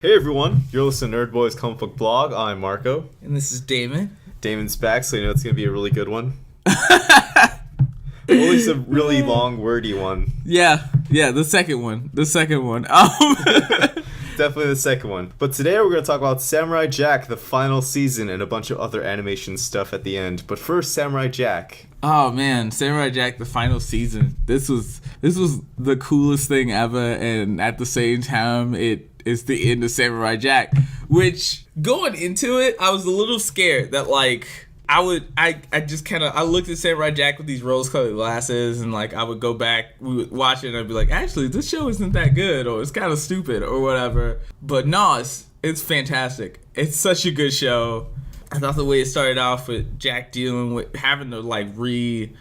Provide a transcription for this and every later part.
Hey everyone, you're listening to Nerd Boys Comic Book Blog. I'm Marco. And this is Damon. Damon's back, so you know it's going to be a really good one. Or at least a really long, wordy one. Yeah, the second one. Definitely the second one. But today we're going to talk about Samurai Jack, the final season, and a bunch of other animation stuff at the end. But first, Samurai Jack. Oh man, Samurai Jack, the final season. This was the coolest thing ever, and at the same time, it's the end of Samurai Jack. Which, going into it, I was a little scared that I looked at Samurai Jack with these rose-colored glasses, and I would go back, we would watch it, and I'd be like, actually, this show isn't that good, or it's kind of stupid, or whatever. But no, it's fantastic. It's such a good show. I thought the way it started off with Jack dealing with having to learn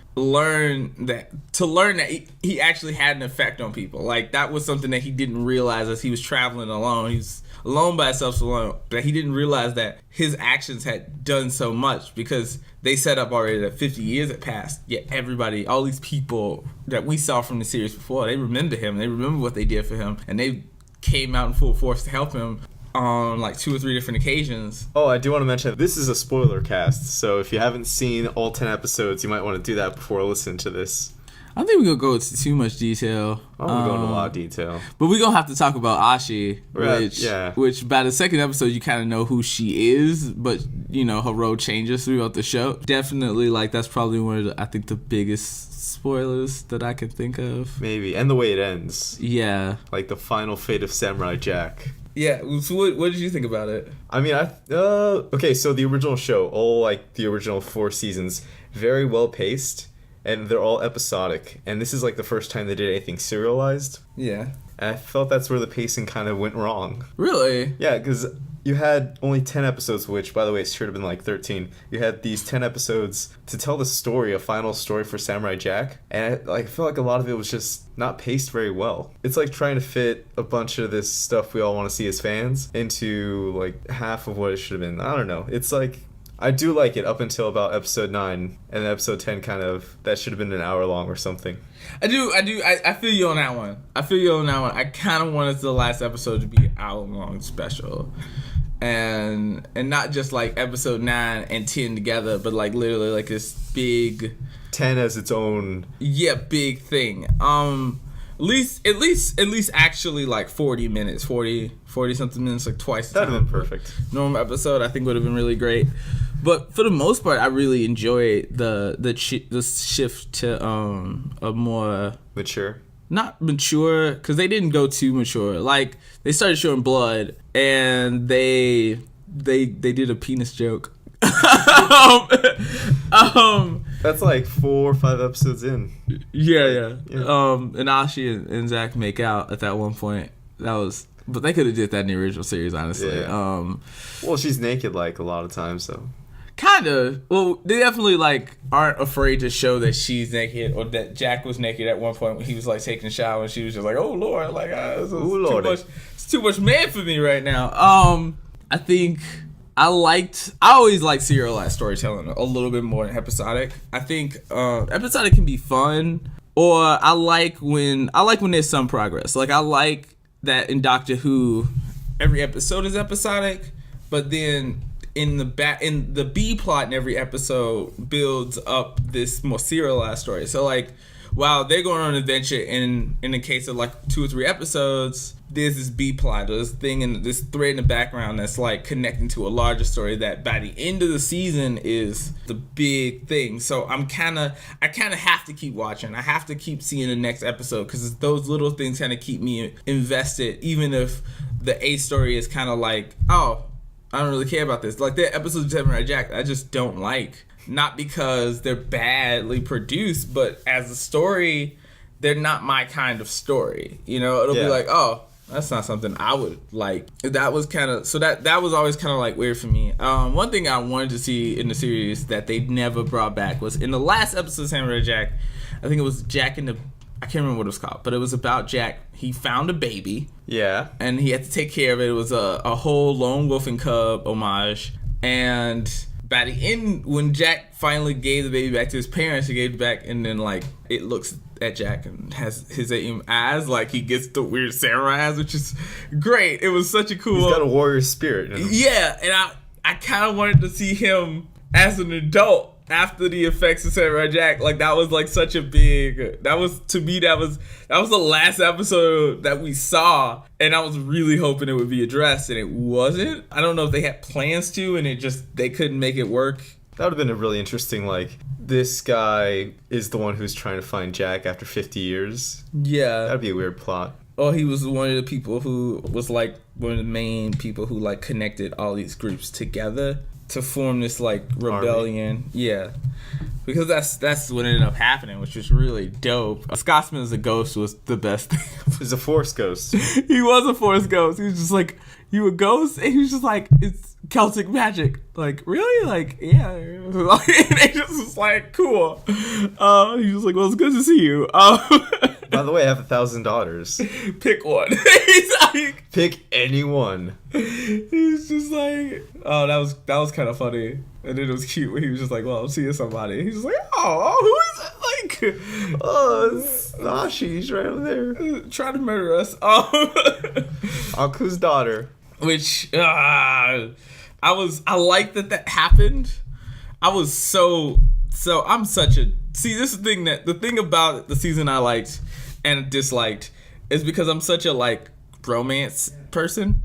that he actually had an effect on people. That was something that he didn't realize as he was traveling alone. He's alone by himself, alone, but he didn't realize that his actions had done so much because they set up already that 50 years had passed. Yet everybody, all these people that we saw from the series before, they remember him. They remember what they did for him, and they came out in full force to help him on 2 or 3 different occasions. Oh, I do want to mention, this is a spoiler cast, so if you haven't seen all 10 episodes, you might want to do that before listening to this. I don't think we're going to go into too much detail. I'm going to go into a lot of detail. But we're going to have to talk about Ashi, right, which by the second episode, you kind of know who she is, but, her role changes throughout the show. Definitely, that's probably one of the biggest spoilers that I can think of. Maybe, and the way it ends. Yeah. The final fate of Samurai Jack. Yeah, so what did you think about it? I mean, okay, so the original show, all the original 4 seasons, very well paced, and they're all episodic, and this is the first time they did anything serialized. Yeah. And I felt that's where the pacing kind of went wrong. Really? Yeah, because you had only 10 episodes, which, by the way, it should have been 13. You had these 10 episodes to tell the story, a final story for Samurai Jack, and I feel like a lot of it was just not paced very well. It's trying to fit a bunch of this stuff we all want to see as fans into, half of what it should have been. I don't know. It's I do like it up until about episode 9, and then episode 10 that should have been an hour long or something. I feel you on that one. I kind of wanted the last episode to be an hour-long special. And not just episode 9 and 10 together, but literally this big 10 as its own big thing. At least actually 40 minutes, 40 something minutes, twice the time. That'd have been perfect. Normal episode I think would have been really great. But for the most part, I really enjoyed the shift to a more mature. Not mature, because they didn't go too mature. They started showing blood, and they did a penis joke. That's 4 or 5 episodes in. Yeah. And Ashi and Zach make out at that one point. But they could have did that in the original series, honestly. Yeah. Well, she's naked a lot of times, so. Kind of. Well, they definitely aren't afraid to show that she's naked, or that Jack was naked at one point when he was taking a shower, and she was just oh Lord, it's too much man for me right now. I think I always like serialized storytelling a little bit more than episodic. I think episodic can be fun, or I like when there's some progress. I like that in Doctor Who, every episode is episodic, but then in the B plot in every episode builds up this more serialized story. So while they're going on an adventure in the case of 2 or 3 episodes, there's this B plot, or this thing and this thread in the background that's connecting to a larger story that by the end of the season is the big thing. So I kind of have to keep watching. I have to keep seeing the next episode, because those little things kind of keep me invested, even if the A story is kind of I don't really care about this. There are episodes of Samurai Jack I just don't like. Not because they're badly produced, but as a story, they're not my kind of story. It'll be that's not something I would like. That was kind of, so that was always kind of weird for me. One thing I wanted to see in the series that they never brought back was in the last episode of Samurai Jack, I think it was Jack in the, I can't remember what it was called, but it was about Jack. He found a baby. Yeah. And he had to take care of it. It was a whole lone wolf and cub homage. And by the end, when Jack finally gave the baby back to his parents, he gave it back, and then it looks at Jack and has his eyes, like he gets the weird samurai eyes, which is great. It was such a cool. He's got a warrior spirit. You know? Yeah, and I kind of wanted to see him as an adult after the effects of Samurai Jack. Like that was like such a big. That was to me. That was the last episode that we saw, and I was really hoping it would be addressed, and it wasn't. I don't know if they had plans to, and they couldn't make it work. That would have been a really interesting, like, this guy is the one who's trying to find Jack after 50 years. Yeah. That'd be a weird plot. Oh, he was one of the people who was, like, one of the main people who, like, connected all these groups together to form this, like, rebellion. Army. Yeah. Because that's what ended up happening, which was really dope. Scotsman as a ghost was the best thing. He's a Force ghost. He was a Force ghost. He was just like, you a ghost? And he was just like, it's Celtic magic. Like, really? Like, yeah. And it just was like, cool. He was like, well, it's good to see you. By the way, I have 1,000 daughters. Pick one. He's like, pick anyone. He's just like, oh, that was kind of funny. And then it was cute when he was just like, well, I'm seeing somebody. He's just like, oh, who is it? Like, oh, it's Nashi. He's right over there. Trying to murder us. Aku's daughter. Which, I like that happened. I was so, I'm such a, see, this is the thing about the season I liked and disliked is because I'm such a, like, romance person.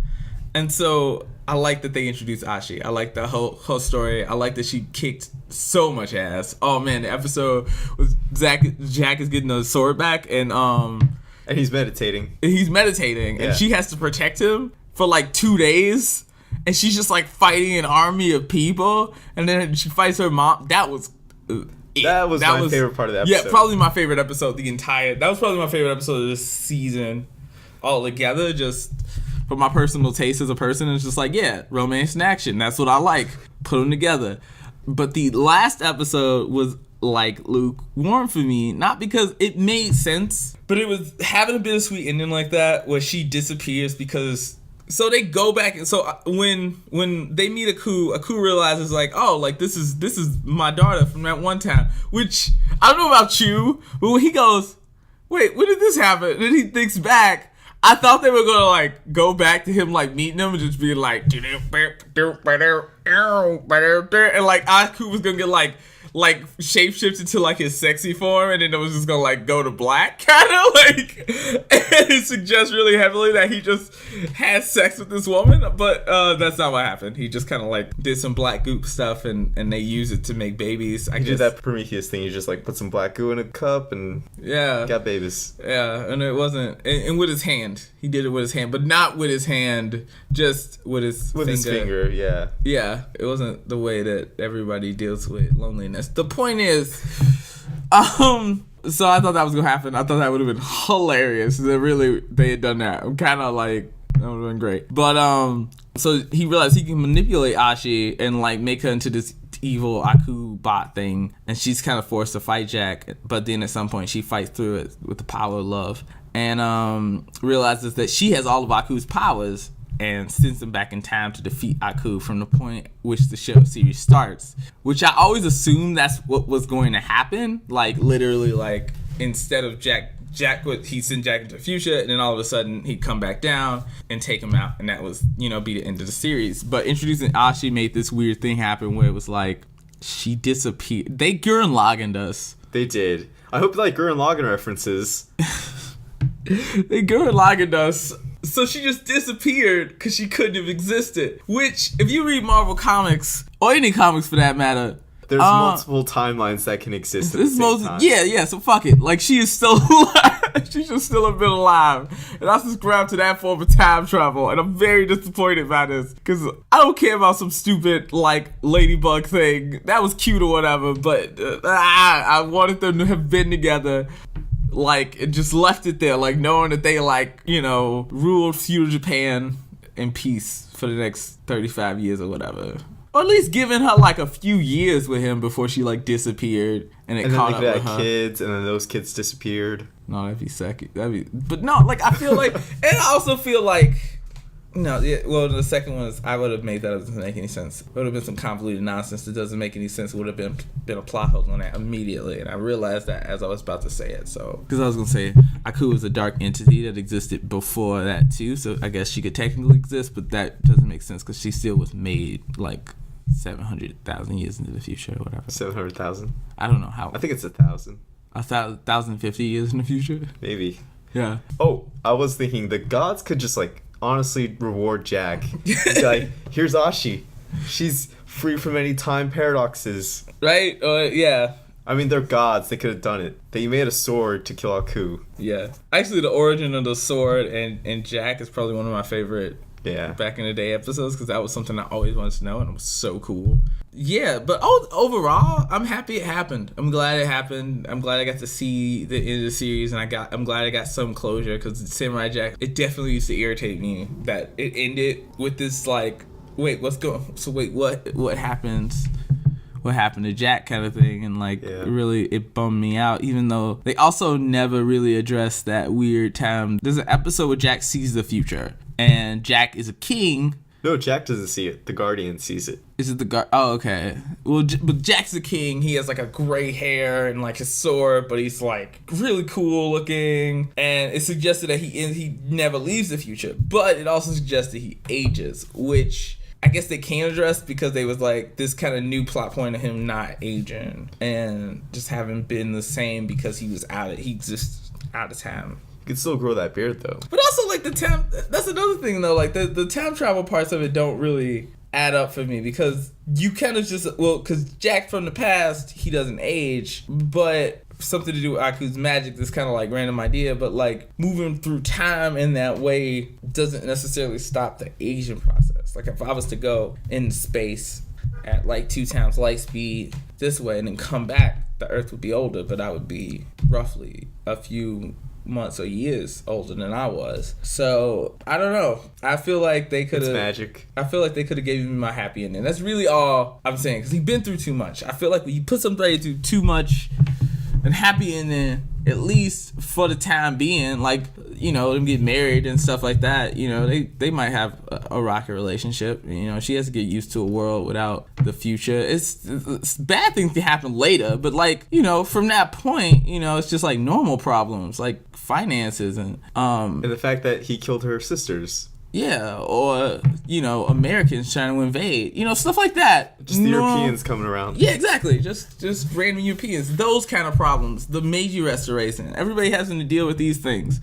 And so I like that they introduced Ashi. I like the whole story. I like that she kicked so much ass. Oh man, the episode was Jack is getting the sword back and he's meditating. Yeah. And she has to protect him for like 2 days. And she's just like fighting an army of people. And then she fights her mom. That was my favorite part of the episode. Yeah, probably my favorite episode. That was probably my favorite episode of this season altogether. Just for my personal taste as a person, it's just like, yeah, romance and action. That's what I like. Put them together. But the last episode was like lukewarm for me, not because it made sense, but it was having a bittersweet ending like that where she disappears because. So they go back, and so when they meet Aku realizes like, oh, like this is my daughter from that one time. Which I don't know about you, but when he goes, wait, when did this happen? And then he thinks back. I thought they were gonna like go back to him like meeting him and just be like, and like Aku was gonna get like shapeshifted to like his sexy form, and then it was just gonna like go to black, kind of like, and it suggests really heavily that he just had sex with this woman, but that's not what happened. He just kind of like did some black goop stuff, and they use it to make babies. I did that Prometheus thing. You just like put some black goo in a cup and got babies. Yeah, and it wasn't, and with his hand, he did it with his hand, but not with his hand, just with his finger. Yeah, it wasn't the way that everybody deals with loneliness. The point is, so I thought that was gonna happen. I thought that would have been hilarious. They had done that. I'm kind of like, that would have been great. But so he realized he can manipulate Ashi and like make her into this evil Aku bot thing, and she's kind of forced to fight Jack. But then at some point she fights through it with the power of love, and realizes that she has all of Aku's powers, and sends him back in time to defeat Aku from the point which the show series starts. Which I always assumed that's what was going to happen. Like, literally, like, instead of he'd send Jack into the future, and then all of a sudden he'd come back down and take him out, and that was, be the end of the series. But introducing Ashi made this weird thing happen where it was like, she disappeared. They Gurren Laganned us. They did. I hope like Gurren Lagann references. They Gurren Laganned us. So she just disappeared because she couldn't have existed. Which, if you read Marvel comics, or any comics for that matter, there's multiple timelines that can exist at the same time. Yeah, so fuck it. Like, she is still alive. She should still have been alive. And I subscribe to that form of time travel. And I'm very disappointed by this. Because I don't care about some stupid, like, ladybug thing. That was cute or whatever. But I wanted them to have been together. Like, it just left it there, like, knowing that they, like, ruled feudal Japan in peace for the next 35 years or whatever. Or at least giving her, like, a few years with him before she, like, disappeared and caught up with her. And then they had kids, and then those kids disappeared. No, that'd be second. But no, like, I feel like, and I also feel like, No, yeah, well, the second one is I would have made that up. It doesn't make any sense. It would have been some convoluted nonsense that doesn't make any sense. It would have been a plot hole on that immediately, and I realized that as I was about to say it. So, because I was gonna say Aku was a dark entity that existed before that too, so I guess she could technically exist, but that doesn't make sense because she still was made like 700,000 years into the future or whatever. 700,000. I don't know how. I think it's 1,000. 1,050 years in the future. Maybe. Yeah. Oh, I was thinking the gods could just like honestly reward Jack. Like, here's Ashi. She's free from any time paradoxes. Right? Yeah. I mean, they're gods. They could have done it. They made a sword to kill Aku. Yeah. Actually, the origin of the sword and Jack is probably one of my favorite back in the day episodes because that was something I always wanted to know and it was so cool. Yeah, but overall, I'm happy it happened. I'm glad it happened. I'm glad I got to see the end of the series, and I'm glad I got some closure because Samurai Jack, it definitely used to irritate me that it ended with this like, what happens? What happened to Jack kind of thing, and like really it bummed me out. Even though they also never really addressed that weird time. There's an episode where Jack sees the future, and Jack is a king. No, Jack doesn't see it. The Guardian sees it. Is it the Guard? Oh, okay. Well, but Jack's a king. He has like a gray hair and like his sword, but he's like really cool looking. And it suggested that he never leaves the future, but it also suggested he ages, which I guess they can address because they was like this kind of new plot point of him not aging and just having been the same because he exists out of time. You can still grow that beard though. But also like the time, that's another thing though, like the time travel parts of it don't really add up for me because you kind of just, because Jack from the past, he doesn't age, but something to do with Aku's magic, this kind of like random idea, but like moving through time in that way doesn't necessarily stop the aging process. Like if I was to go in space at like 2 times light speed this way and then come back, the Earth would be older, but I would be roughly a few months or years older than I was. So I don't know. I feel like they could have. It's magic. I feel like they could have given me my happy ending. That's really all I'm saying because he's been through too much. I feel like when you put somebody through too much, and happy ending, at least for the time being, like, you know, them get married and stuff like that, you know, they might have a rocky relationship. You know, she has to get used to a world without the future. It's bad things can happen later, but like, you know, from that point, you know, it's just like normal problems, like finances and the fact that he killed her sisters. Yeah, or, you know, Americans trying to invade. You know, stuff like that. Just the Europeans coming around. Yeah, exactly. Just random Europeans. Those kind of problems. The Meiji Restoration. Everybody having to deal with these things.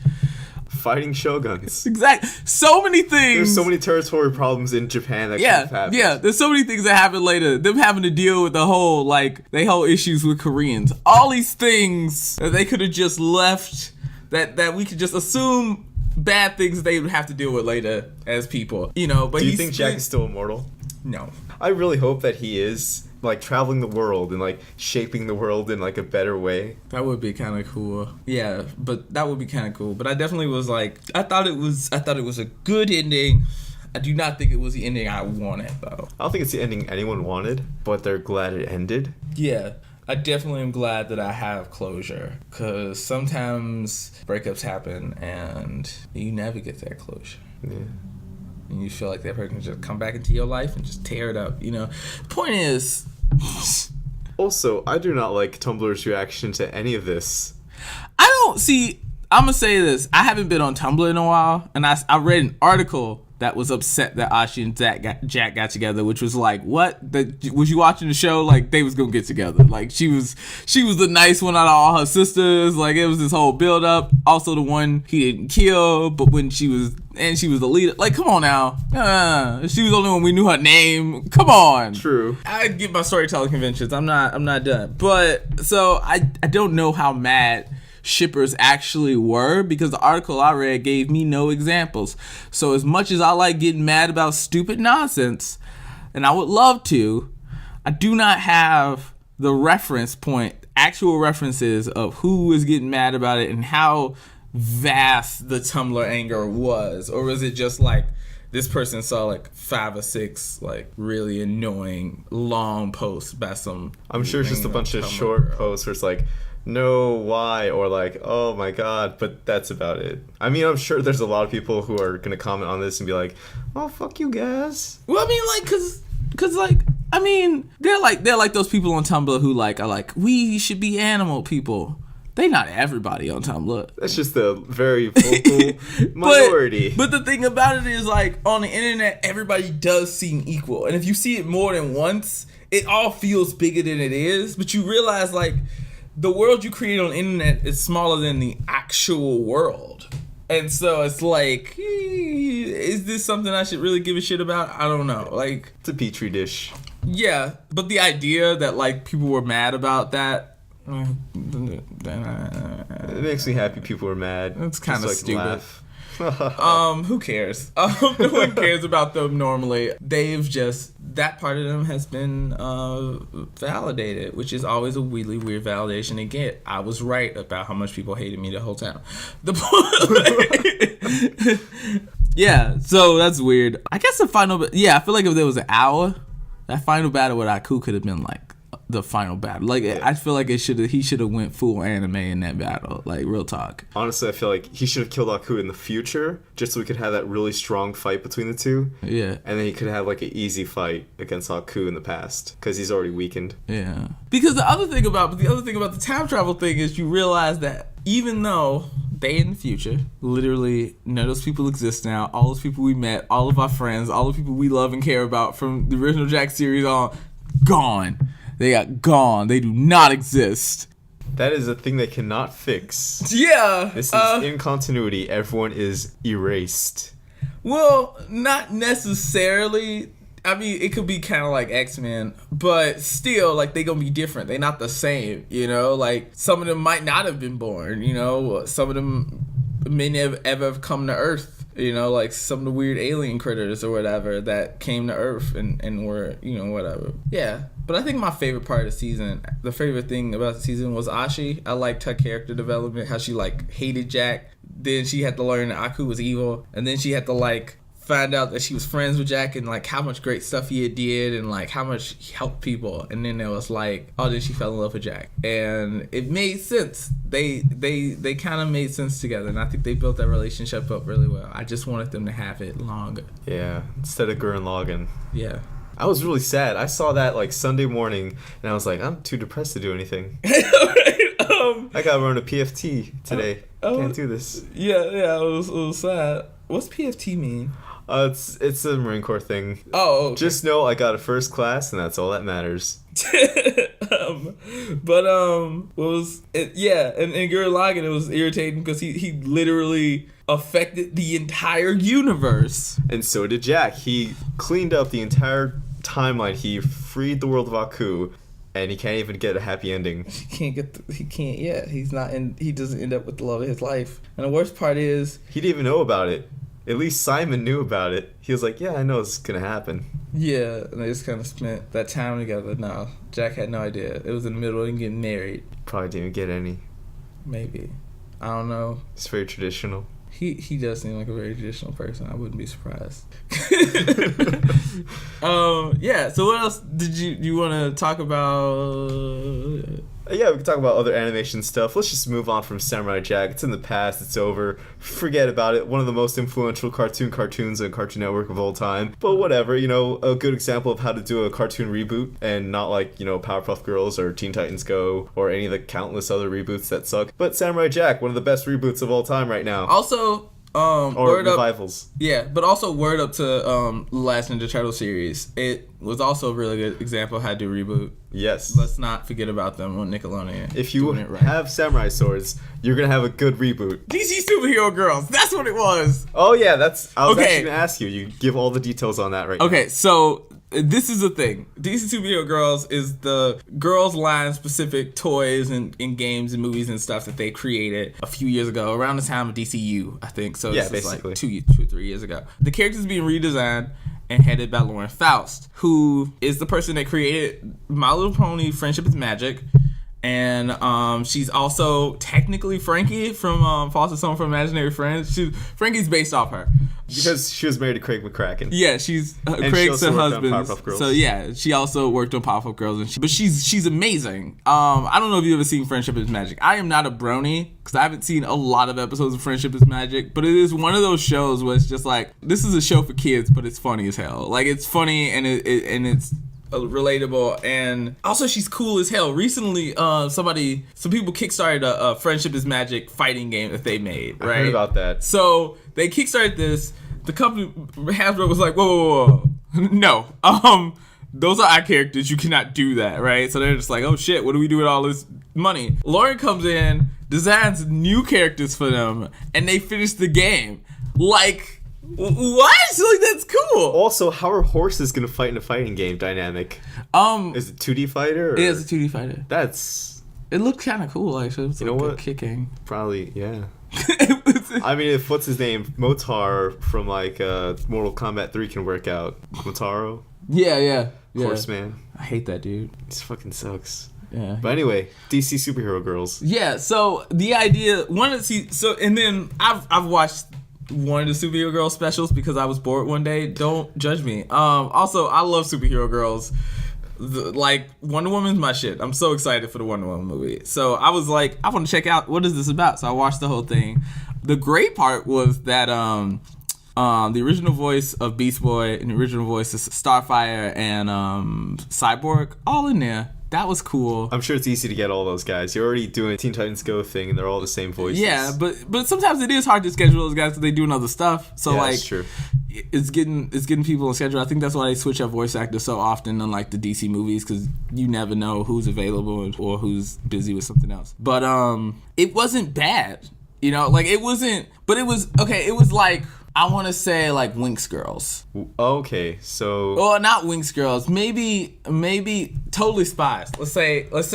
Fighting shoguns. Exactly. So many things. There's so many territory problems in Japan that could have happened. Yeah, there's so many things that happen later. Them having to deal with the whole, like, they whole issues with Koreans. All these things that they could have just left, that we could just assume bad things they would have to deal with later as people, you know. But do you think Jack is still immortal? No. I really hope that he is, like, traveling the world and like shaping the world in like a better way. That would be kind of cool. Yeah, but that would be kind of cool. But I definitely was like, I thought it was a good ending. I do not think it was the ending I wanted though. I don't think it's the ending anyone wanted, but they're glad it ended. Yeah. I definitely am glad that I have closure because sometimes breakups happen and you never get that closure. Yeah. And you feel like that person can just come back into your life and just tear it up, you know. Point is... Also, I do not like Tumblr's reaction to any of this. I don't see... I'm going to say this. I haven't been on Tumblr in a while, and I read an article that was upset that Ashi and Jack got together, which was like, what? Was you watching the show? Like, they was gonna get together. Like, she was the nice one out of all her sisters. Like, it was this whole build up. Also, the one he didn't kill, but when she was the leader. Like, come on now. She was the only one we knew her name. Come on. True. I get my storytelling conventions. I'm not done. But so I don't know how mad shippers actually were because the article I read gave me no examples. So as much as I like getting mad about stupid nonsense, and I would love to, I do not have the reference point, actual references of who was getting mad about it and how vast the Tumblr anger was. Or was it just like this person saw like 5 or 6 like really annoying long posts by some... I'm sure it's just a bunch of short posts where it's like, no, why, or like, oh my god, but that's about it. I mean, I'm sure there's a lot of people who are gonna comment on this and be like, oh, fuck you guys. Well, I mean, like, cause like, I mean, they're like those people on Tumblr who like are like, we should be animal people. They not everybody on Tumblr. That's just a very vocal minority. But the thing about it is, like, on the internet, everybody does seem equal. And if you see it more than once, it all feels bigger than it is. But you realize, like, the world you create on the internet is smaller than the actual world. And so it's like, is this something I should really give a shit about? I don't know. Like, it's a petri dish. Yeah, but the idea that, like, people were mad about that, it makes me happy people are mad. It's kind of like, stupid. Laugh. Who cares? No one cares about them normally. They've just, that part of them has been validated, which is always a really weird validation to get. I was right about how much people hated me the whole time. Yeah, so that's weird. I guess the final, I feel like if there was an hour, that final battle with Aku could have been like the final battle. Like, I feel like he should have went full anime in that battle. Like, real talk. Honestly, I feel like he should have killed Aku in the future, just so we could have that really strong fight between the two. Yeah. And then he could have like an easy fight against Aku in the past, because he's already weakened. Yeah. Because the other thing about the time travel thing is you realize that even though they in the future, literally none of those people exist now, all those people we met, all of our friends, all the people we love and care about from the original Jack series on, gone. They got gone. They do not exist. That is a thing they cannot fix. Yeah. This is in continuity. Everyone is erased. Well, not necessarily. I mean, it could be kind of like X-Men, but still, like, they gonna be different. They're not the same, you know? Like, some of them might not have been born, you know? Some of them may never ever have come to Earth. You know, like some of the weird alien critters or whatever that came to Earth and were, you know, whatever. Yeah. But I think my favorite part of the season, the favorite thing about the season was Ashi. I liked her character development, how she, like, hated Jack. Then she had to learn that Aku was evil. And then she had to, like, find out that she was friends with Jack and, like, how much great stuff he did and, like, how much he helped people. And then it was like, oh, then she fell in love with Jack. And it made sense. They kind of made sense together. And I think they built that relationship up really well. I just wanted them to have it longer. Yeah, instead of Gurren Lagann. Yeah. I was really sad. I saw that, like, Sunday morning, and I was like, I'm too depressed to do anything. I gotta run a PFT today. Can't do this. Yeah, it was sad. What's PFT mean? It's a Marine Corps thing. Oh, okay. Just know I got a first class, and that's all that matters. What was it? Yeah, and Gurren Lagann, it was irritating because he literally affected the entire universe. And so did Jack. He cleaned up the entire timeline. He freed the world of Aku, and he can't even get a happy ending. He doesn't end up with the love of his life. And the worst part is, he didn't even know about it. At least Simon knew about it. He was like, yeah, I know it's gonna happen. Yeah, and they just kind of spent that time together. No, Jack had no idea. It was in the middle of getting married. Probably didn't even get any. Maybe. I don't know. It's very traditional. He does seem like a very traditional person. I wouldn't be surprised. Yeah, so what else did you want to talk about? Yeah, we can talk about other animation stuff. Let's just move on from Samurai Jack. It's in the past. It's over. Forget about it. One of the most influential cartoons on Cartoon Network of all time. But whatever, you know, a good example of how to do a cartoon reboot and not like, you know, Powerpuff Girls or Teen Titans Go or any of the countless other reboots that suck. But Samurai Jack, one of the best reboots of all time right now. Also, or revivals. But also word up to Last Ninja Turtle series. It was also a really good example of how to do reboot. Yes. Let's not forget about them on Nickelodeon. If you have samurai swords, you're going to have a good reboot. DC Superhero Girls. That's what it was. Oh, yeah. I was actually going to ask you. You give all the details on that right now. Okay, so this is the thing. DC Superhero Girls is the girls line specific toys and games and movies and stuff that they created a few years ago, around the time of DCU, I think. So yeah, this basically. Is like 2 or 3 years ago. The characters being redesigned and headed by Faust, who is the person that created My Little Pony Friendship is Magic And she's also technically Frankie from Foster Son from Imaginary Friends. Frankie's based off her. Because she was married to Craig McCracken. Yeah, she's Craig's her husband. So yeah, she also worked on Powerpuff Girls, but she's amazing. I don't know if you've ever seen Friendship is Magic. I am not a brony because I haven't seen a lot of episodes of Friendship is Magic, but it is one of those shows where it's just like, this is a show for kids, but it's funny as hell. Like, it's funny and it's relatable, and also she's cool as hell. Recently, some people kickstarted a Friendship is Magic fighting game that they made, right? I heard about that. So they kickstarted this. The company, Hasbro, was like, whoa. No, those are our characters. You cannot do that, right? So they're just like, oh shit, what do we do with all this money? Lauren comes in, designs new characters for them, and they finish the game. Like, what? Like, that's cool. Also, how are horses gonna fight in a fighting game dynamic? Is it 2D fighter? Or? It is a 2D fighter. It looked kind of cool, actually. It's, you know what? Kicking. Probably, yeah. I mean, if what's his name, Motar from like Mortal Kombat 3 can work out. Motaro. Yeah. Horseman. I hate that dude. He fucking sucks. Yeah. But anyway, DC superhero girls. Yeah. So the idea, and then I've watched one of the superhero girl specials because I was bored one day. Don't judge me. Also, I love superhero girls. Like, Wonder Woman's my shit. I'm so excited for the Wonder Woman movie. So I was like, I want to check out, what is this about? So I watched the whole thing. The great part was that the original voice of Beast Boy and the original voice of Starfire and Cyborg, all in there. That was cool. I'm sure it's easy to get all those guys. You're already doing a Teen Titans Go thing, and they're all the same voices. Yeah, but sometimes it is hard to schedule those guys because they doing other stuff. So yeah, like, that's true. It's getting people on schedule. I think that's why they switch up voice actors so often in like the DC movies, because you never know who's available or who's busy with something else. But it wasn't bad, you know. Like, it wasn't, but it was okay. It was like, I want to say like Winx Girls. Okay, so. Well, not Winx Girls. Maybe Totally Spies. Let's say it was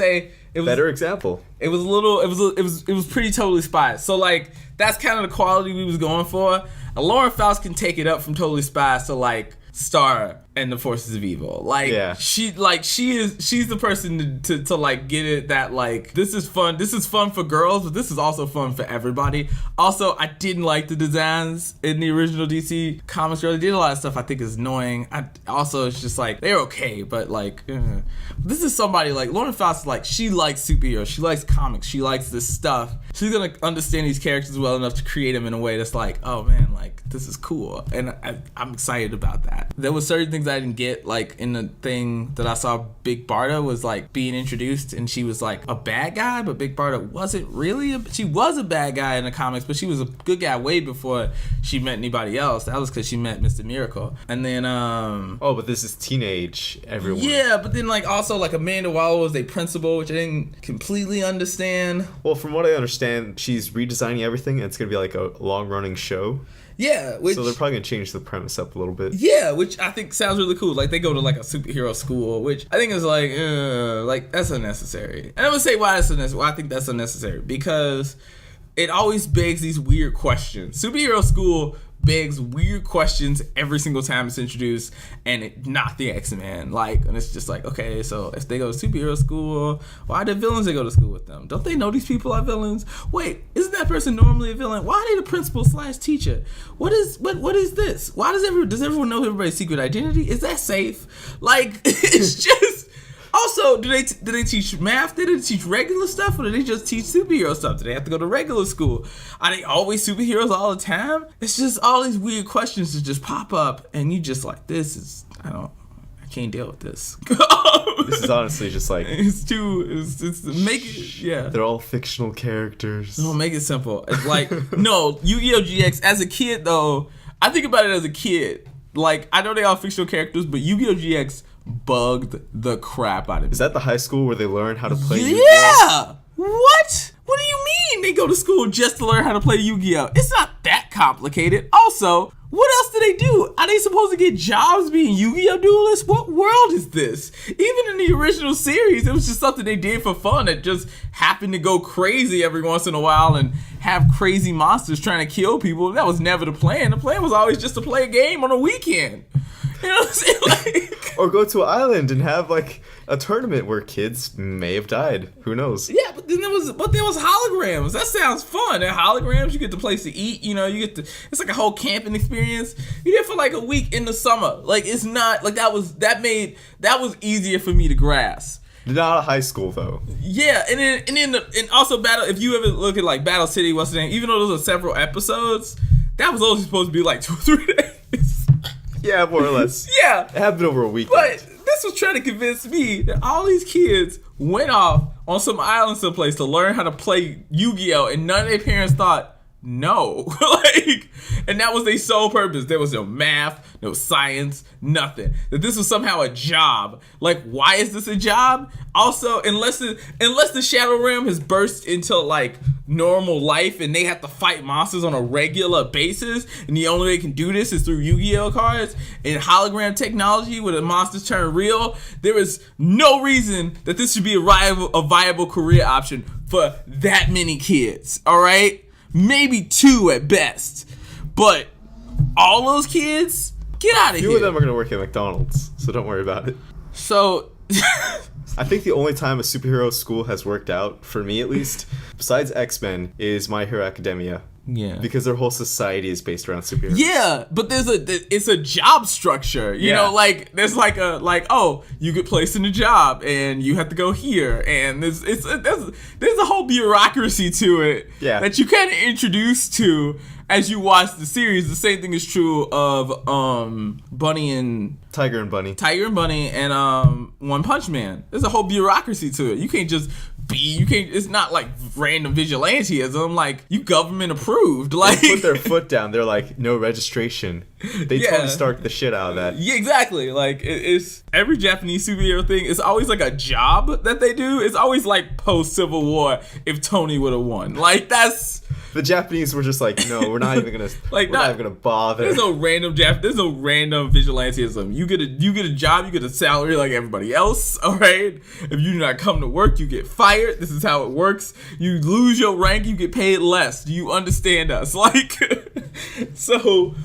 better example. It was a little. It was pretty Totally Spies. So like, that's kind of the quality we was going for. And Lauren Faust can take it up from Totally Spies to like Star and the Forces of Evil. Like, yeah. She's the person to like get it, that like, this is fun for girls, but this is also fun for everybody. Also, I didn't like the designs in the original DC comics. They did a lot of stuff I think is annoying. It's just like, they're okay, but like, this is somebody like Lauren Faust. Like, she likes superheroes, she likes comics, she likes this stuff. She's gonna understand these characters well enough to create them in a way that's like, oh man, like, this is cool, and I'm excited about that. There were certain things I didn't get, like in the thing that I saw, Big Barda was like being introduced, and she was like a bad guy, but Big Barda wasn't really she was a bad guy in the comics, but she was a good guy way before she met anybody else. That was because she met Mr. Miracle. And then but this is teenage everyone. Yeah, but then like also like Amanda Waller was a principal, which I didn't completely understand. Well, from what I understand, she's redesigning everything, and it's gonna be like a long running show. Yeah, so they're probably gonna change the premise up a little bit. Yeah, which I think sounds really cool. Like, they go to like a superhero school, which I think is like that's unnecessary. And I'm gonna say why that's unnecessary. Why I think that's unnecessary, because it always begs these weird questions. Superhero school begs weird questions every single time it's introduced, and not the X-Men. Like, and it's just like, okay, so if they go to superhero school, why do villains they go to school with them? Don't they know these people are villains? Wait, isn't that person normally a villain? Why are they the principal / teacher? What is this? Why does everyone know everybody's secret identity? Is that safe? Like, it's just. Also, do they teach math? Do they teach regular stuff, or do they just teach superhero stuff? Do they have to go to regular school? Are they always superheroes all the time? It's just all these weird questions that just pop up, and you just like, I can't deal with this. This is honestly just like, yeah. They're all fictional characters. No, make it simple. It's like, no, Yu-Gi-Oh! GX, as a kid though, I think about it as a kid. Like, I know they are fictional characters, but Yu-Gi-Oh! GX bugged the crap out of me. Is that the high school where they learn how to play Yu-Gi-Oh? Yu-Gi-Oh? What? What do you mean they go to school just to learn how to play Yu-Gi-Oh? It's not that complicated. Also, what else do they do? Are they supposed to get jobs being Yu-Gi-Oh duelists? What world is this? Even in the original series, it was just something they did for fun that just happened to go crazy every once in a while and have crazy monsters trying to kill people. That was never the plan. The plan was always just to play a game on a weekend. You know what I'm saying? Like, or go to an island and have like a tournament where kids may have died. Who knows? Yeah, but then there was holograms. That sounds fun. And holograms, you get the place to eat. You know, it's like a whole camping experience. You did for like a week in the summer. Like it's not like that was easier for me to grasp. Not a high school though. Yeah, and also Battle. If you ever look at like Battle City, what's the name? Even though those are several episodes, that was only supposed to be like 2 or 3 days. Yeah, more or less. Yeah, it happened over a weekend. But this was trying to convince me that all these kids went off on some island someplace to learn how to play Yu-Gi-Oh, and none of their parents thought, no. Like, and that was their sole purpose. There was no math, no science, nothing. That this was somehow a job. Like, why is this a job? Also, unless the Shadow Realm has burst into like normal life and they have to fight monsters on a regular basis, and the only way they can do this is through Yu-Gi-Oh cards and hologram technology where the monsters turn real, there is no reason that this should be a viable career option for that many kids. All right. Maybe 2 at best, but all those kids, get out of here. Few of them are going to work at McDonald's, so don't worry about it. So, I think the only time a superhero school has worked out, for me at least, besides X-Men, is My Hero Academia. Yeah. Because their whole society is based around superheroes. Yeah, but it's a job structure. You know, like there's oh, you get placed in a job and you have to go here, and there's a whole bureaucracy to it that you kind of introduced to as you watch the series. The same thing is true of Bunny and Tiger and Bunny and One Punch Man. There's a whole bureaucracy to it. You can't just it's not like random vigilantism. Like, you government approved. Like, they put their foot down. They're like, no registration. They Tony Stark the shit out of that. Yeah, exactly. Like, it's every Japanese superhero thing. It's always like a job that they do. It's always like post Civil War. If Tony would have won, like that's. The Japanese were just like, no, we're not even gonna we're not even gonna bother. There's no random vigilantism. You get a job, you get a salary like everybody else, alright? If you do not come to work, you get fired. This is how it works. You lose your rank, you get paid less. Do you understand us? Like so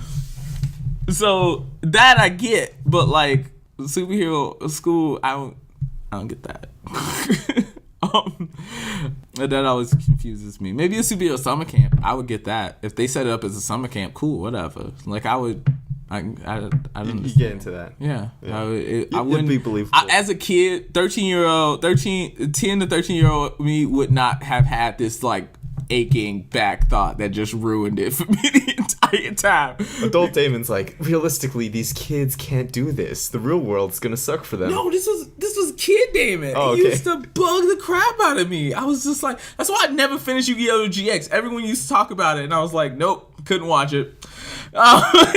that I get, but like superhero school, I don't get that. That always confuses me. Maybe a superhero summer camp, I would get that. If they set it up as a summer camp, cool, whatever. Like, I don't You get into that. Yeah. I wouldn't be believable. As a kid, 10 to 13-year-old me would not have had this, like, aching back thought that just ruined it for me the entire time. Adult Damon's like, realistically, these kids can't do this. The real world's gonna suck for them. No, this was Kid Damon. Oh, okay. He used to bug the crap out of me. I was just like, that's why I never finished Yu-Gi-Oh! GX. Everyone used to talk about it, and I was like, nope, couldn't watch it.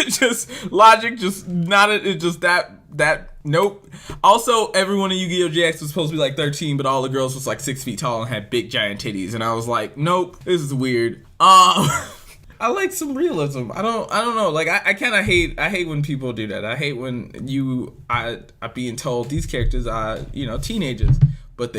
Just logic, just not it. Just that. Nope. Also, everyone in Yu-Gi-Oh! GX was supposed to be like 13, but all the girls was like 6 feet tall and had big giant titties, and I was like, nope, this is weird. I like some realism. I don't know. Like, I kind of hate when people do that. I hate when I being told these characters are, teenagers, but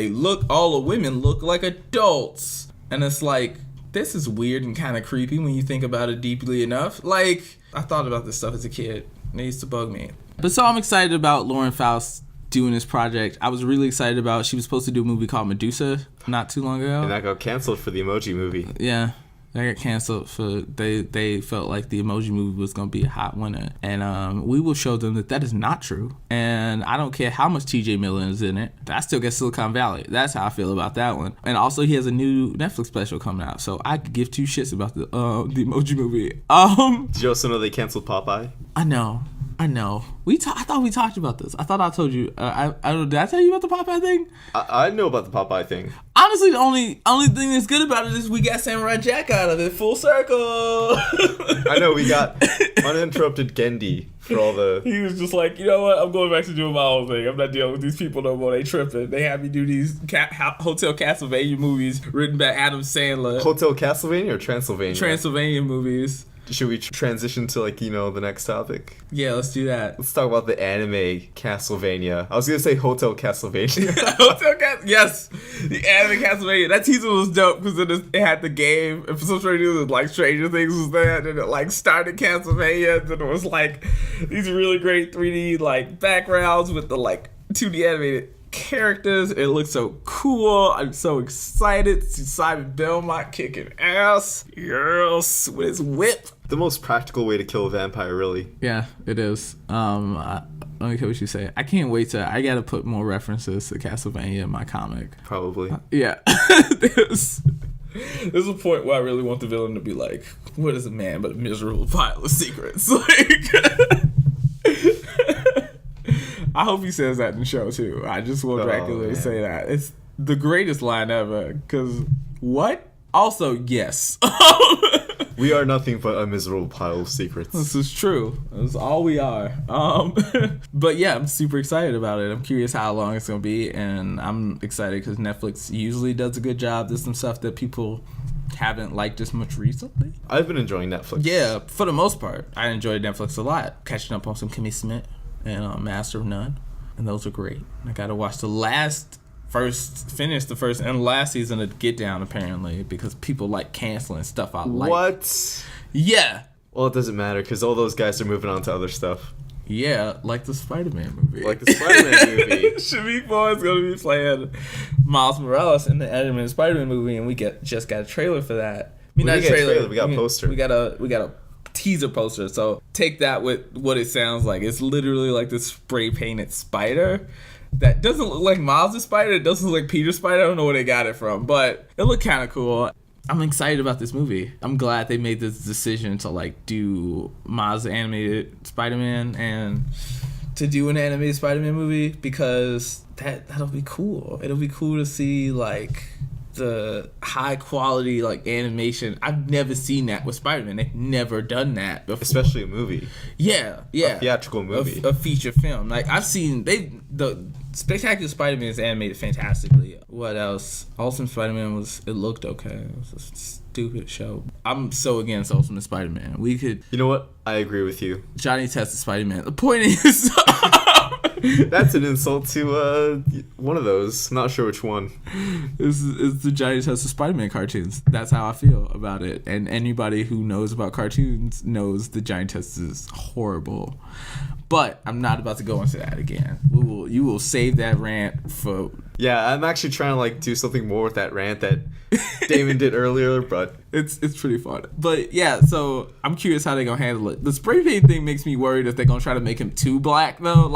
all the women look like adults, and it's like, this is weird and kind of creepy when you think about it deeply enough. Like, I thought about this stuff as a kid, and it used to bug me. But so I'm excited about Lauren Faust doing this project. I was really excited about, she was supposed to do a movie called Medusa not too long ago. And that got canceled for the Emoji Movie. Yeah. That got canceled for, they felt like the Emoji Movie was going to be a hot winner. And we will show them that is not true. And I don't care how much TJ Miller is in it. I still get Silicon Valley. That's how I feel about that one. And also, he has a new Netflix special coming out. So I could give 2 shits about the Emoji Movie. Did you also know they canceled Popeye? I know. I thought we talked about this. I thought I told you. I don't know. Did I tell you about the Popeye thing? I know about the Popeye thing. Honestly, the only thing that's good about it is we got Samurai Jack out of it. Full circle. I know, we got uninterrupted Gendy for all the... He was just like, you know what? I'm going back to doing my own thing. I'm not dealing with these people no more. They tripping. They have me do these Hotel Castlevania movies written by Adam Sandler. Hotel Castlevania or Transylvania? Transylvania movies. Should we transition to the next topic? Yeah, let's do that. Let's talk about the anime Castlevania. I was gonna say Hotel Castlevania. Yes, the anime Castlevania. That teaser was dope because it had the game. And for some strange reason, like Stranger Things was there, and it started Castlevania. And then it was these really great 3D backgrounds with the 2D animated characters. It looks so cool. I'm so excited to see Simon Belmont kicking ass. Yes, with his whip. The most practical way to kill a vampire, really. Yeah, it is. Let me hear what you say. I can't wait I gotta put more references to Castlevania in my comic. Probably. Yeah. There's a point where I really want the villain to be like, what is a man but a miserable pile of secrets? I hope he says that in the show too. I just want Dracula to say that. It's the greatest line ever. Because what? Also, yes. We are nothing but a miserable pile of secrets. This is true. That's all we are. But yeah, I'm super excited about it. I'm curious how long it's going to be. And I'm excited because Netflix usually does a good job. There's some stuff that people haven't liked as much recently. I've been enjoying Netflix. Yeah, for the most part. I enjoyed Netflix a lot. Catching up on some Kimmy Schmidt and Master of None. And those are great. I got to watch finish the first and last season of Get Down, apparently, because people canceling stuff I like. What? Yeah. Well, it doesn't matter because all those guys are moving on to other stuff. Yeah, like the Spider-Man movie. Shamik Moore is going to be playing Miles Morales in the animated Spider-Man movie, and we just got a trailer for that. We got a trailer. We got a poster. We got a teaser poster, so take that with what it sounds like. It's literally this spray painted spider that doesn't look like Miles' spider. It doesn't look like Peter's spider. I don't know where they got it from, but it looked kind of cool. I'm excited about this movie. I'm glad they made this decision to do Miles animated Spider-Man and to do an animated Spider-Man movie, because that'll be cool. It'll be cool to see the high quality animation. I've never seen that with Spider-Man. They've never done that before. Especially a movie. Yeah. A theatrical movie. A feature film. I've seen the Spectacular Spider-Man is animated fantastically. What else? Ultimate Spider-Man it looked okay. It was a stupid show. I'm so against Ultimate Spider-Man. We could. You know what? I agree with you. Johnny Test is Spider-Man. The point is. That's an insult to one of those. Not sure which one. It's the Johnny Test of Spider-Man cartoons. That's how I feel about it. And anybody who knows about cartoons knows the Johnny Test is horrible. But I'm not about to go into that again. You will save that rant for... Yeah, I'm actually trying to do something more with that rant that Damon did earlier, but... It's pretty fun. But yeah, so I'm curious how they're going to handle it. The spray paint thing makes me worried if they're going to try to make him too black, though.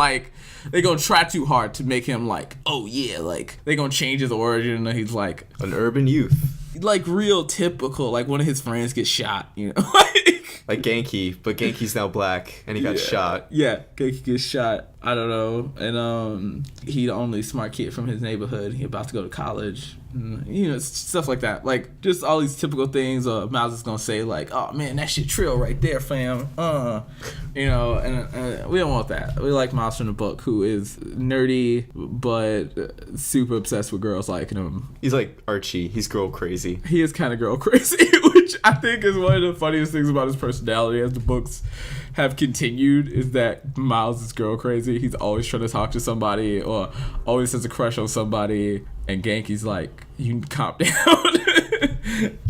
They're going to try too hard to make him oh yeah, they're going to change his origin and he's an urban youth. Real typical, one of his friends gets shot, Like Genki, but Genki's now black and he got shot. Yeah, Genki gets shot. I don't know. And he the only smart kid from his neighborhood. He about to go to college. Stuff like that. Just all these typical things. Miles is gonna say oh man, that shit trill right there, fam. And we don't want that. We like Miles from the book, who is nerdy but super obsessed with girls liking him. He's like Archie. He's girl crazy. He is kind of girl crazy, which I think is one of the funniest things about his personality as the books have continued, is that Miles is girl crazy. He's always trying to talk to somebody or always has a crush on somebody, and Genki's you can calm down.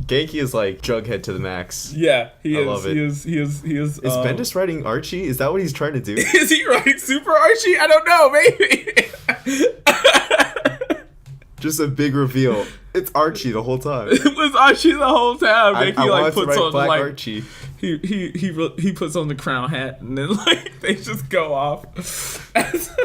Genki is Jughead to the max. Yeah, he is. Love it. He is. Is Bendis writing Archie? Is that what he's trying to do? Is he writing Super Archie? I don't know, maybe. Just a big reveal. It's Archie the whole time. It was Archie the whole time. I puts on Black Archie. He puts on the crown hat and then they just go off.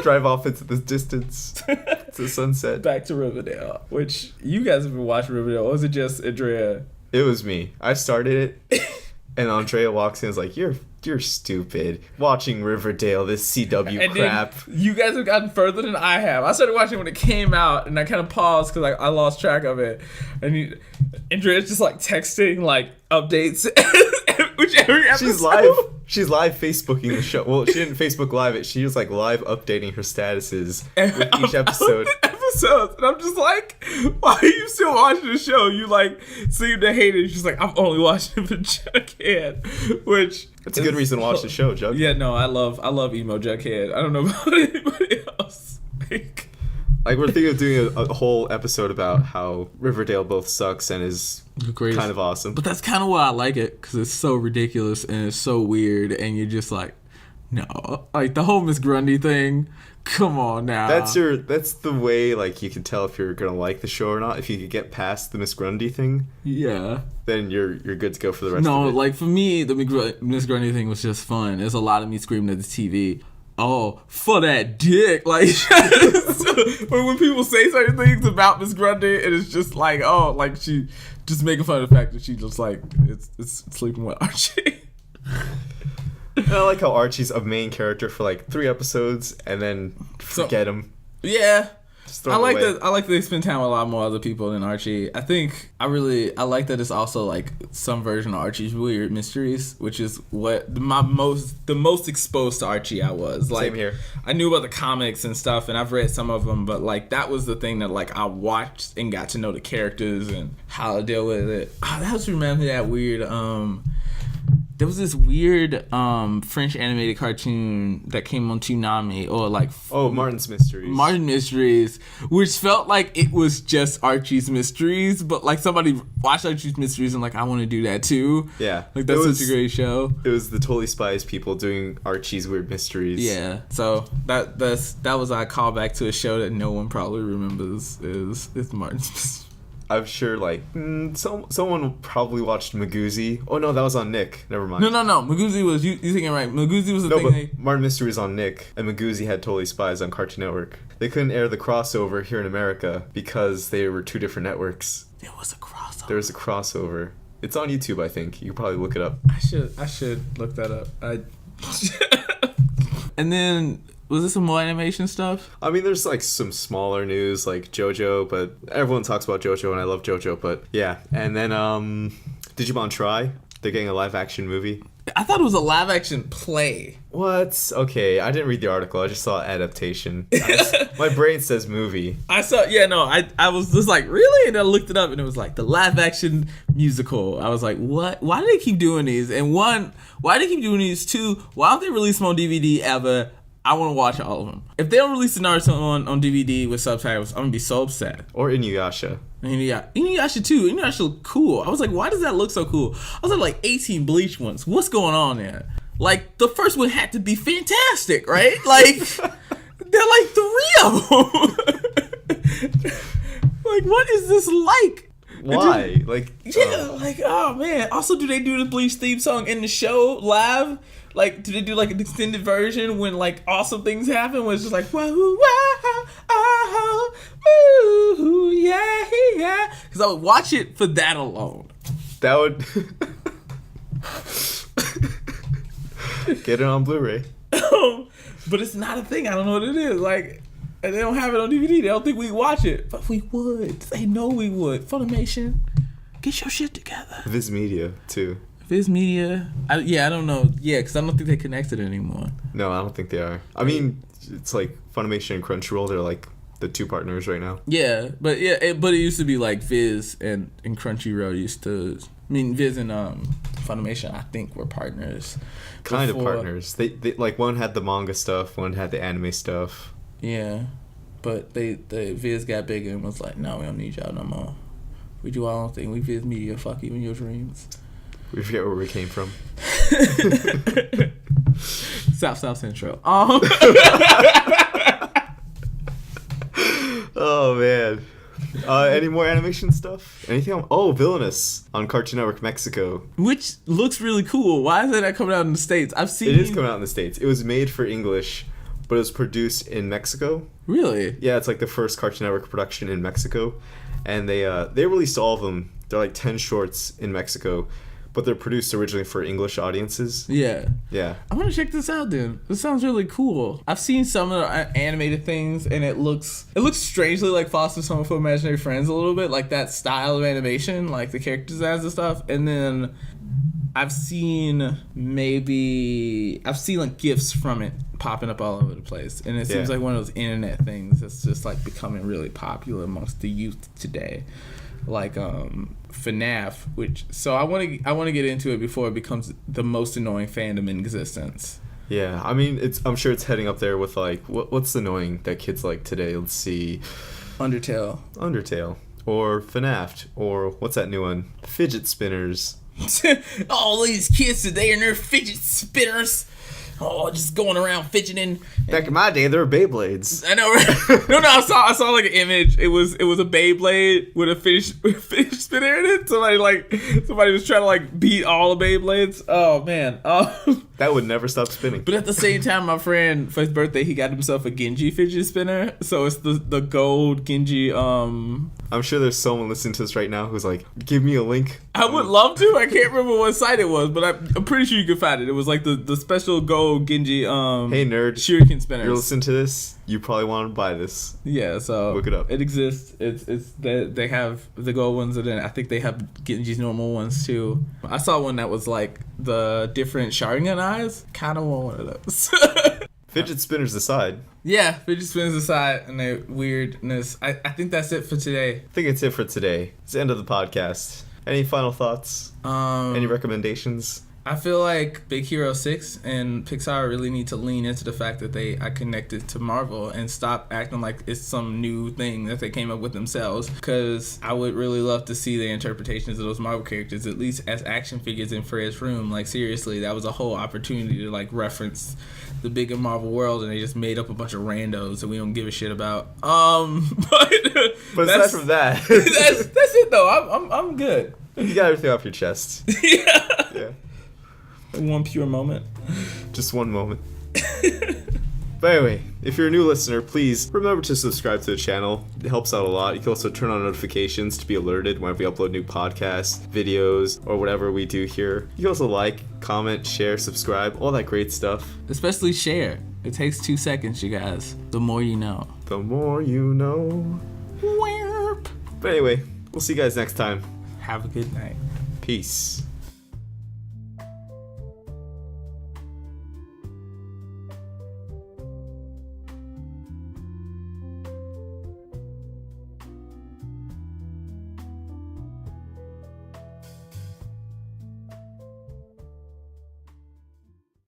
Drive off into the distance to the sunset. Back to Riverdale, which you guys have been watching Riverdale. Or was it just Andrea? It was me. I started it, and Andrea walks in and is like, You're stupid. Watching Riverdale, this CW and crap. You guys have gotten further than I have. I started watching when it came out, and I kind of paused because I lost track of it. And Andrea's just texting updates. Which every episode. She's live Facebooking the show. Well, she didn't Facebook Live it. She was live updating her statuses with each episode. episodes, and I'm just like, why are you still watching the show? You like seem to hate it. She's like, I'm only watching it for Jughead, which it's a good reason to watch the show, Jughead. Yeah, no, I love emo Jughead. I don't know about anybody else. Like we're thinking of doing a whole episode about how Riverdale both sucks and is kind of awesome. But that's kind of why I like it, because it's so ridiculous and it's so weird, and you're just like, no, like the whole Miss Grundy thing. Come on now. That's the way like you can tell if you're gonna like the show or not. If you could get past the Miss Grundy thing, yeah, then you're good to go for the rest of it. No, like for me, the Miss Grundy thing was just fun. There's a lot of me screaming at the TV. Oh, for that dick. Like, when people say certain things about Miss Grundy, it is just like, oh, like she just making fun of the fact that she just like, it's sleeping with Archie. I like how Archie's a main character for like 3 episodes and then forget him. Yeah. I like that they spend time with a lot more other people than Archie. I think I like that it's also like some version of Archie's Weird Mysteries, which is what the most exposed to Archie I was. Like, same here. I knew about the comics and stuff, and I've read some of them, but like that was the thing that like I watched and got to know the characters and how to deal with it. Oh, that was reminding me of that weird there was this weird French animated cartoon that came on Toonami, or like Martin's Mysteries, which felt like it was just Archie's Mysteries, but like somebody watched Archie's Mysteries and like, I want to do that too. Yeah, like that's such a great show. It was the Totally Spies people doing Archie's Weird Mysteries. Yeah, so that was a callback to a show that no one probably remembers is Martin's Mysteries. I'm sure, like, someone probably watched Magoozy. Oh, no, that was on Nick. Never mind. No. Magoozy was, you thinking right. Magoozy was the thing. But Martin Mystery was on Nick, and Magoozy had Totally Spies on Cartoon Network. They couldn't air the crossover here in America because they were 2 different networks. There was a crossover. There was a crossover. It's on YouTube, I think. You can probably look it up. I should look that up. And then... Was there some more animation stuff? I mean, there's like some smaller news, like JoJo, but everyone talks about JoJo, and I love JoJo, but yeah. And then Digimon Tri, they're getting a live-action movie. I thought it was a live-action play. What? Okay, I didn't read the article. I just saw adaptation. My brain says movie. I was just like, really? And I looked it up, and it was like the live-action musical. I was like, what? Why do they keep doing these? And 1, why do they keep doing these? 2, why don't they release them on DVD ever? I want to watch all of them. If they don't release the Naruto on DVD with subtitles, I'm going to be so upset. Or Inuyasha. Inuyasha too. Inuyasha look cool. I was like, why does that look so cool? I was like 18 Bleach ones. What's going on there? Like, the first one had to be fantastic, right? Like, they're like 3 of them. Like, what is this like? Why? Oh man. Also, do they do the Bleach theme song in the show live? Like, do they do like an extended version when like awesome things happen? Where it's just like, whoa, whoa, oh, ooh, yeah. Because I would watch it for that alone. That would get it on Blu-ray. But it's not a thing. I don't know what it is. Like, and they don't have it on DVD. They don't think we watch it, but we would. They know we would. Funimation, get your shit together. Viz Media too. Viz Media, I don't know. Yeah, because I don't think they're connected anymore. No, I don't think they are. I mean, it's like Funimation and Crunchyroll. They're like the 2 partners right now. Yeah, but it used to be like Viz and Crunchyroll used to. I mean, Viz and Funimation, I think, were partners. Kind of partners. They like one had the manga stuff, one had the anime stuff. Yeah, but the Viz got bigger and was like, no, we don't need y'all no more. We do our own thing. We Viz Media. Fuck you and your dreams. We forget where we came from. South Central. Oh man. Any more animation stuff? Anything on? Oh, Villainous on Cartoon Network Mexico. Which looks really cool. Why is that coming out in the States? I've seen... It is coming out in the States. It was made for English, but it was produced in Mexico. Really? Yeah, it's like the first Cartoon Network production in Mexico. And they released all of them. They're like 10 shorts in Mexico. But they're produced originally for English audiences. Yeah. Yeah. I want to check this out then. This sounds really cool. I've seen some of the animated things, and it looks strangely like Faust and Some of Her Imaginary Friends a little bit. Like that style of animation, like the character designs and stuff. And then I've seen like GIFs from it popping up all over the place, and it seems like one of those internet things that's just like becoming really popular amongst the youth today, like FNAF. So I want to get into it before it becomes the most annoying fandom in existence. Yeah, I mean, I'm sure it's heading up there with like what's annoying that kids like today. Let's see, Undertale, or FNAF, or what's that new one? Fidget spinners. All these kids today and their fidget spinners. Oh, just going around fidgeting. Back in my day, there were Beyblades. I know, right? No, I saw like an image. It was a Beyblade with a fidget spinner in it. Somebody was trying to like beat all the Beyblades. Oh man. That would never stop spinning. But at the same time, my friend, for his birthday, he got himself a Genji fidget spinner. So it's the gold Genji. I'm sure there's someone listening to this right now who's like, give me a link. I would love to. I can't remember what site it was, but I'm pretty sure you can find it. It was like the special gold Genji hey nerd, shuriken spinners. You're listening to this, you probably want to buy this. Yeah, so look it up. It exists. They have the gold ones, and then I think they have Genji's normal ones too. I saw one that was like the different Sharingan eyes. Kind of want one of those. Fidget spinners aside. Yeah, fidget spinners aside, and their weirdness. I think that's it for today. I think it's it for today. It's the end of the podcast. Any final thoughts? Any recommendations? I feel like Big Hero 6 and Pixar really need to lean into the fact that they are connected to Marvel and stop acting like it's some new thing that they came up with themselves, because I would really love to see their interpretations of those Marvel characters, at least as action figures in Fred's room. Like, seriously, that was a whole opportunity to like reference the bigger Marvel world, and they just made up a bunch of randos that we don't give a shit about. But aside from that, that's it though. I'm good. You got everything off your chest. Yeah. One pure moment. Just one moment. But anyway, if you're a new listener, please remember to subscribe to the channel. It helps out a lot. You can also turn on notifications to be alerted whenever we upload new podcasts, videos, or whatever we do here. You can also like, comment, share, subscribe, all that great stuff. Especially share. It takes 2 seconds, you guys. The more you know. The more you know. Weirp. But anyway, we'll see you guys next time. Have a good night. Peace.